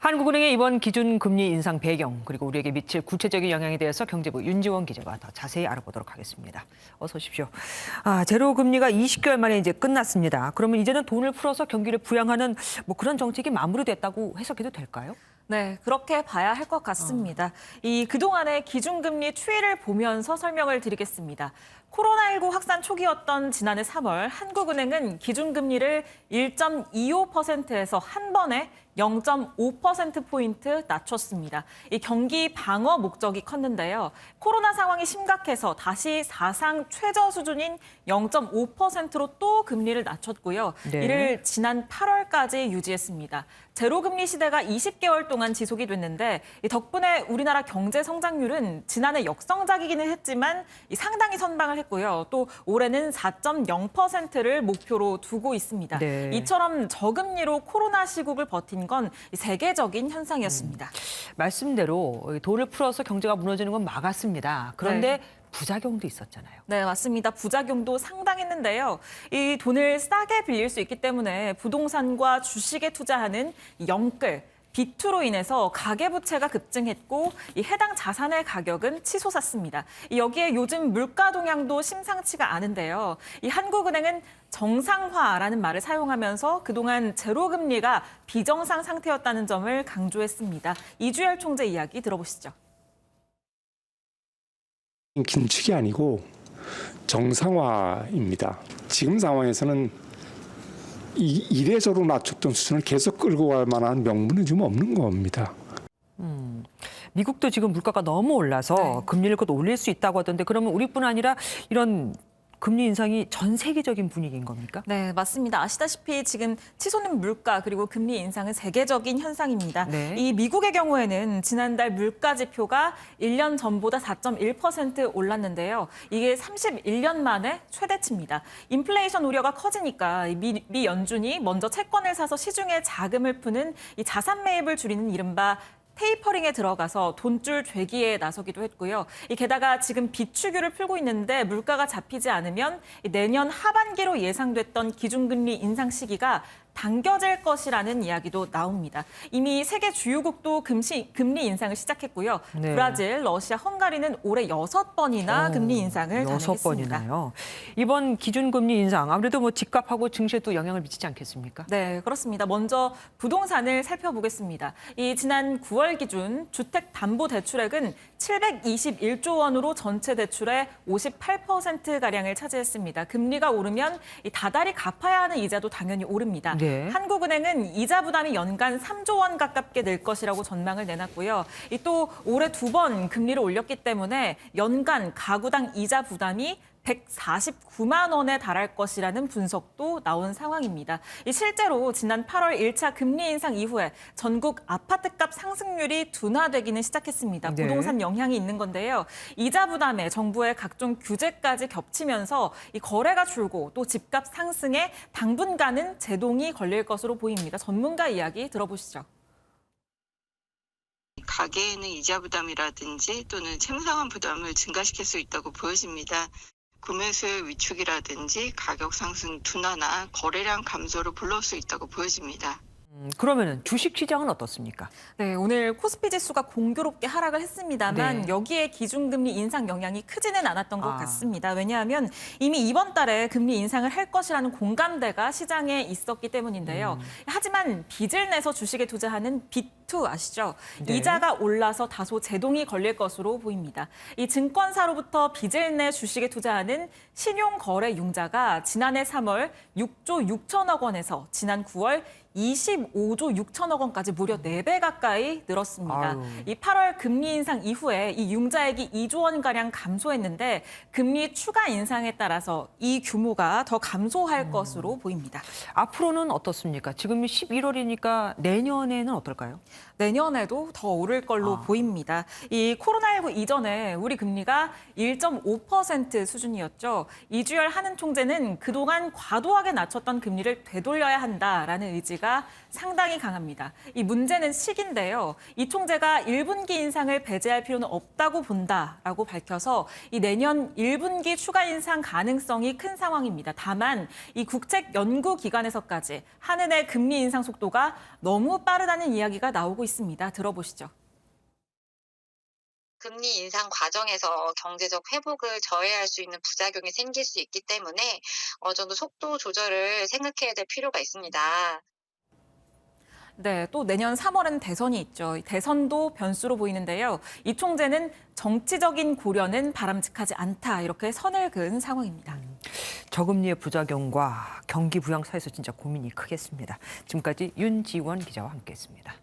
한국은행의 이번 기준금리 인상 배경, 그리고 우리에게 미칠 구체적인 영향에 대해서 경제부 윤지원 기자가 더 자세히 알아보도록 하겠습니다. 어서 오십시오. 제로금리가 20개월 만에 이제 끝났습니다. 그러면 이제는 돈을 풀어서 경기를 부양하는 그런 정책이 마무리됐다고 해석해도 될까요? 네, 그렇게 봐야 할 것 같습니다. 그동안의 기준금리 추이를 보면서 설명을 드리겠습니다. 코로나19 확산 초기였던 지난해 3월 한국은행은 기준금리를 1.25%에서 한 번에 0.5%포인트 낮췄습니다. 이 경기 방어 목적이 컸는데요. 코로나 상황이 심각해서 다시 사상 최저 수준인 0.5%로 또 금리를 낮췄고요. 네. 이를 지난 8월까지 유지했습니다. 제로금리 시대가 20개월 동안 지속이 됐는데 덕분에 우리나라 경제 성장률은 지난해 역성장이기는 했지만 상당히 선방을 했고요. 또 올해는 4.0%를 목표로 두고 있습니다. 네. 이처럼 저금리로 코로나 시국을 버틴 건 세계적인 현상이었습니다. 말씀대로 돈을 풀어서 경제가 무너지는 건 막았습니다. 그런데 네. 부작용도 있었잖아요. 네, 맞습니다. 부작용도 상당했는데요. 이 돈을 싸게 빌릴 수 있기 때문에 부동산과 주식에 투자하는 영끌, 비투로 인해서 가계부채가 급증했고 해당 자산의 가격은 치솟았습니다. 여기에 요즘 물가 동향도 심상치가 않은데요. 한국은행은 정상화라는 말을 사용하면서 그동안 제로금리가 비정상 상태였다는 점을 강조했습니다. 이주열 총재 이야기 들어보시죠. 긴축이 아니고 정상화입니다. 지금 상황에서는 이례적으로 낮췄던 수준을 계속 끌고 갈 만한 명분은 좀 없는 겁니다. 미국도 지금 물가가 너무 올라서 네. 금리를 곧 올릴 수 있다고 하던데 그러면 우리뿐 아니라 이런 금리 인상이 전 세계적인 분위기인 겁니까? 네, 맞습니다. 아시다시피 지금 치솟는 물가 그리고 금리 인상은 세계적인 현상입니다. 네. 이 미국의 경우에는 지난달 물가 지표가 1년 전보다 4.1% 올랐는데요. 이게 31년 만에 최대치입니다. 인플레이션 우려가 커지니까 미 연준이 먼저 채권을 사서 시중에 자금을 푸는 이 자산 매입을 줄이는 이른바 테이퍼링에 들어가서 돈줄 죄기에 나서기도 했고요. 게다가 지금 비축유를 풀고 있는데 물가가 잡히지 않으면 내년 하반기로 예상됐던 기준금리 인상 시기가 당겨질 것이라는 이야기도 나옵니다. 이미 세계 주요국도 금리 인상을 시작했고요. 네. 브라질, 러시아, 헝가리는 올해 6번이나 금리 인상을 단행했습니다. 6번이나요. 이번 기준금리 인상 아무래도 집값하고 증시에도 영향을 미치지 않겠습니까? 네, 그렇습니다. 먼저 부동산을 살펴보겠습니다. 지난 9월 기준 주택담보대출액은 721조 원으로 전체 대출의 58%가량을 차지했습니다. 금리가 오르면 다달이 갚아야 하는 이자도 당연히 오릅니다. 네. 한국은행은 이자 부담이 연간 3조 원 가깝게 늘 것이라고 전망을 내놨고요. 또 올해 2번 금리를 올렸기 때문에 연간 가구당 이자 부담이 149만 원에 달할 것이라는 분석도 나온 상황입니다. 실제로 지난 8월 1차 금리 인상 이후에 전국 아파트값 상승률이 둔화되기는 시작했습니다. 네. 부동산 영향이 있는 건데요. 이자 부담에 정부의 각종 규제까지 겹치면서 거래가 줄고 또 집값 상승에 당분간은 제동이 걸릴 것으로 보입니다. 전문가 이야기 들어보시죠. 가계에는 이자 부담이라든지 또는 채무상환 부담을 증가시킬 수 있다고 보여집니다. 구매 수요 위축이라든지 가격 상승 둔화나 거래량 감소를 불러올 수 있다고 보여집니다. 그러면은 주식 시장은 어떻습니까? 네, 오늘 코스피 지수가 공교롭게 하락을 했습니다만 네. 여기에 기준금리 인상 영향이 크지는 않았던 것 같습니다. 왜냐하면 이미 이번 달에 금리 인상을 할 것이라는 공감대가 시장에 있었기 때문인데요. 하지만 빚을 내서 주식에 투자하는 빚2 아시죠? 네. 이자가 올라서 다소 제동이 걸릴 것으로 보입니다. 이 증권사로부터 빚을 내 주식에 투자하는 신용거래융자가 지난해 3월 6조 6천억 원에서 지난 9월 25조 6천억 원까지 무려 4배 가까이 늘었습니다. 아유. 이 8월 금리 인상 이후에 이 융자액이 2조 원가량 감소했는데 금리 추가 인상에 따라서 이 규모가 더 감소할 것으로 보입니다. 앞으로는 어떻습니까? 지금 11월이니까 내년에는 어떨까요? 내년에도 더 오를 걸로 보입니다. 이 코로나19 이전에 우리 금리가 1.5% 수준이었죠. 이주열 한은 총재는 그동안 과도하게 낮췄던 금리를 되돌려야 한다라는 의지가 상당히 강합니다. 이 문제는 시기인데요. 이 총재가 1분기 인상을 배제할 필요는 없다고 본다라고 밝혀서 이 내년 1분기 추가 인상 가능성이 큰 상황입니다. 다만 이 국책 연구기관에서까지 한은의 금리 인상 속도가 너무 빠르다는 이야기가 나오고 나오고 있습니다. 들어보시죠. 금리 인상 과정에서 경제적 회복을 저해할 수 있는 부작용이 생길 수 있기 때문에 어느 정도 속도 조절을 생각해야 될 필요가 있습니다. 네, 또 내년 3월엔 대선이 있죠. 대선도 변수로 보이는데요. 이 총재는 정치적인 고려는 바람직하지 않다, 이렇게 선을 그은 상황입니다. 저금리의 부작용과 경기 부양 사이에서 진짜 고민이 크겠습니다. 지금까지 윤지원 기자와 함께했습니다.